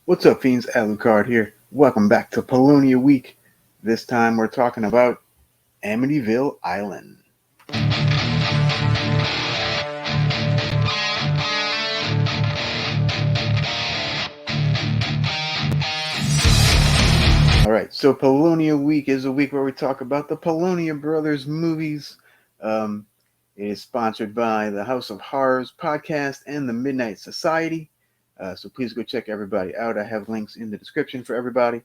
What's up, fiends? Alucard here. Welcome back to Polonia Week. This time we're talking about Amityville Island. Alright, so Polonia Week is a week where we talk about the Polonia Brothers movies. Um, it is sponsored by the House of Horrors podcast and the Midnight Society. So please go check everybody out. I have links in the description for everybody.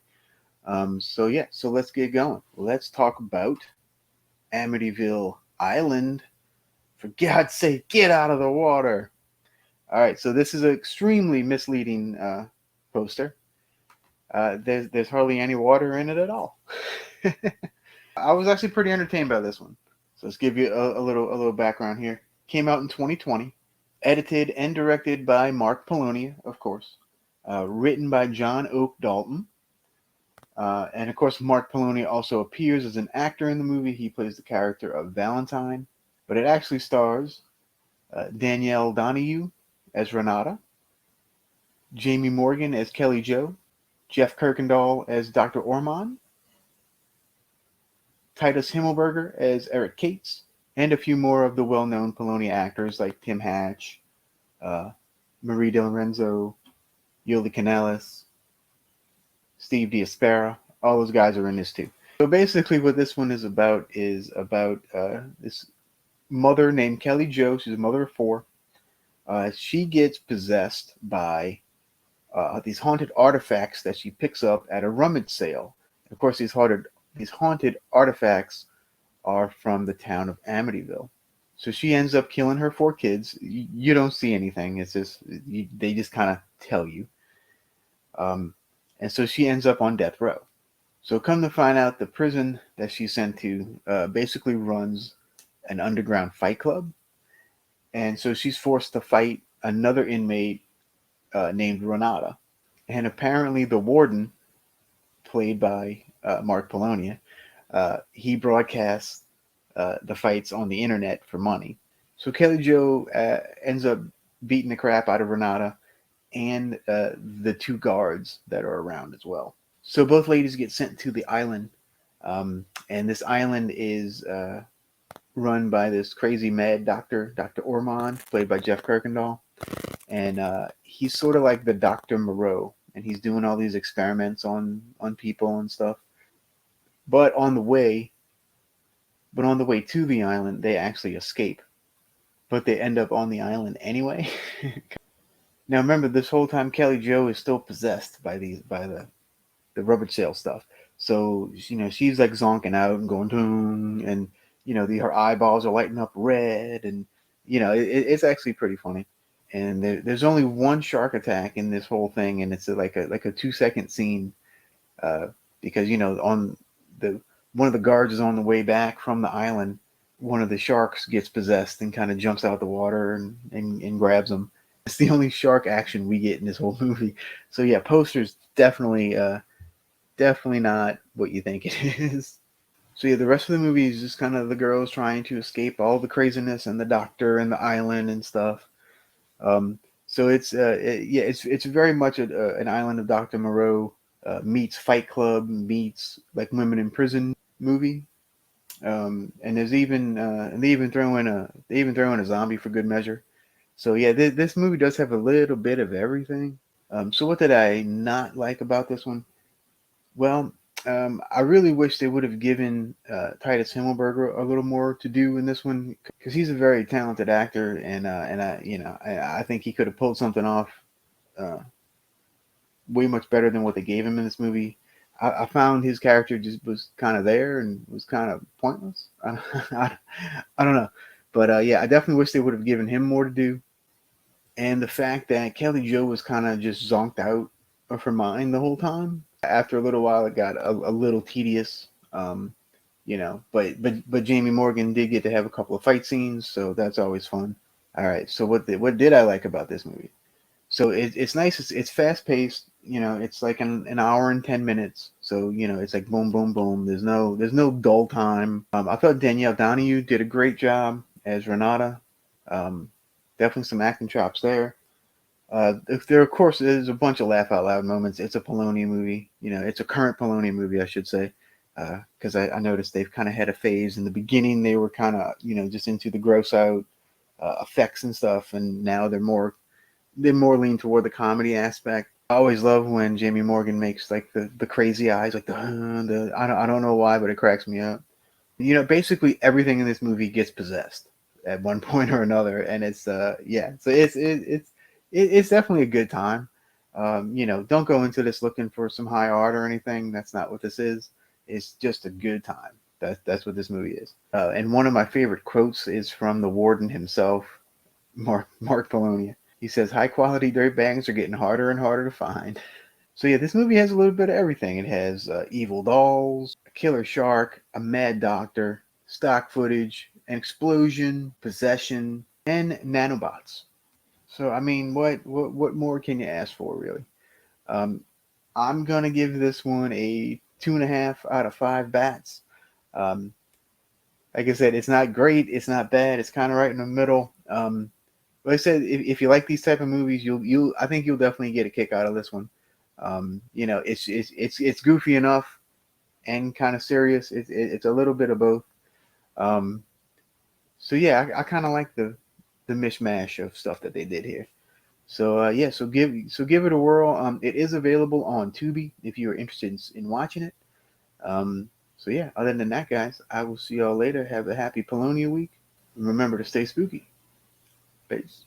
So let's get going. Let's talk about Amityville Island. For God's sake, get out of the water. All right, so this is an extremely misleading poster. There's hardly any water in it at all. I was actually pretty entertained by this one. So let's give you a little background here. Came out in 2020, edited and directed by Mark Polonia, of course. Written by John Oak Dalton. And of course, Mark Polonia also appears as an actor in the movie. He plays the character of Valentine, but it actually stars Danielle Donahue as Renata, Jamie Morgan as Kelly Jo, Jeff Kirkendall as Dr. Ormond, Titus Himmelberger as Eric Cates, and a few more of the well-known Polonia actors like Tim Hatch, uh, Marie DiLorenzo, Yoli Canales, Steve Diaspera. All those guys are in this too. So basically what this one is about this mother named Kelly Jo. She's a mother of four. She gets possessed by these haunted artifacts that she picks up at a rummage sale. Of course, these haunted artifacts are from the town of Amityville. So she ends up killing her four kids. You don't see anything. It's just they just kind of tell you. Um, and so she ends up on death row. So come to find out, the prison that she's sent to basically runs an underground fight club, and so she's forced to fight another inmate named Renata. And apparently, the warden, played by Mark Polonia, he broadcasts the fights on the internet for money. So Kelly Jo ends up beating the crap out of Renata and the two guards that are around as well. So both ladies get sent to the island, and this island is run by this crazy mad doctor, Dr. Ormond, played by Jeff Kirkendall. And he's sort of like the Dr. Moreau, and he's doing all these experiments on people and stuff. But on the way, to the island, they actually escape, but they end up on the island anyway. Now remember, this whole time Kelly Jo is still possessed by the rubber sale stuff. So she's like zonking out and going boom, and her eyeballs are lighting up red, and it's actually pretty funny. And there's only one shark attack in this whole thing, and it's like a 2-second scene, uh, because on the one of the guards is on the way back from the island. One of the sharks gets possessed and kind of jumps out the water and grabs him. It's the only shark action we get in this whole movie. So yeah, posters definitely not what you think it is. So yeah, the rest of the movie is just kind of the girls trying to escape all the craziness and the doctor and the island and stuff. So it's very much an Island of Dr. Moreau meets Fight Club meets like Women in Prison movie. And they even throw in a zombie for good measure. So yeah, this movie does have a little bit of everything. So what did I not like about this one? Well, I really wish they would have given Titus Himmelberger a little more to do in this one, because he's a very talented actor, and I think he could have pulled something off uh, way much better than what they gave him in this movie. I found his character just was kind of there and was kind of pointless. I don't know, but yeah, I definitely wish they would have given him more to do. And the fact that Kelly Jo was kind of just zonked out of her mind the whole time. After a little while, it got a little tedious. But Jamie Morgan did get to have a couple of fight scenes, so that's always fun. All right, so what did I like about this movie? So it's nice. It's fast paced. It's like an hour and 10 minutes. So it's like boom, boom, boom. There's no dull time. I thought Danielle Donahue did a great job as Renata. Um, Definitely some acting chops there. There, of course, there's a bunch of laugh out loud moments. It's a Polonia movie. It's a current Polonia movie, I should say, because I noticed they've kind of had a phase. In the beginning, they were kind of, just into the gross out effects and stuff, and now they're more lean toward the comedy aspect. I always love when Jamie Morgan makes like the crazy eyes, like the I don't know why, but it cracks me up. Basically everything in this movie gets possessed at one point or another, and it's yeah, so it's definitely a good time. Don't go into this looking for some high art or anything. That's not what this is. It's just a good time. That's what this movie is. And one of my favorite quotes is from the warden himself, Mark Polonia. He says, "High quality dirt bags are getting harder and harder to find." So yeah, this movie has a little bit of everything. It has evil dolls, a killer shark, a mad doctor, stock footage, an explosion, possession, and nanobots. So I mean, what more can you ask for, really? Um, I'm gonna give this one a 2.5 out of 5 bats. Um, like I said, it's not great, it's not bad, it's kind of right in the middle. Like I said, if you like these type of movies, I think you'll definitely get a kick out of this one. It's goofy enough and kind of serious. It's a little bit of both. Um, so yeah, I kind of like the mishmash of stuff that they did here. So yeah, so give it a whirl. It is available on Tubi if you are interested in watching it. So yeah, other than that, guys, I will see y'all later. Have a happy Polonia week. And remember to stay spooky. Peace.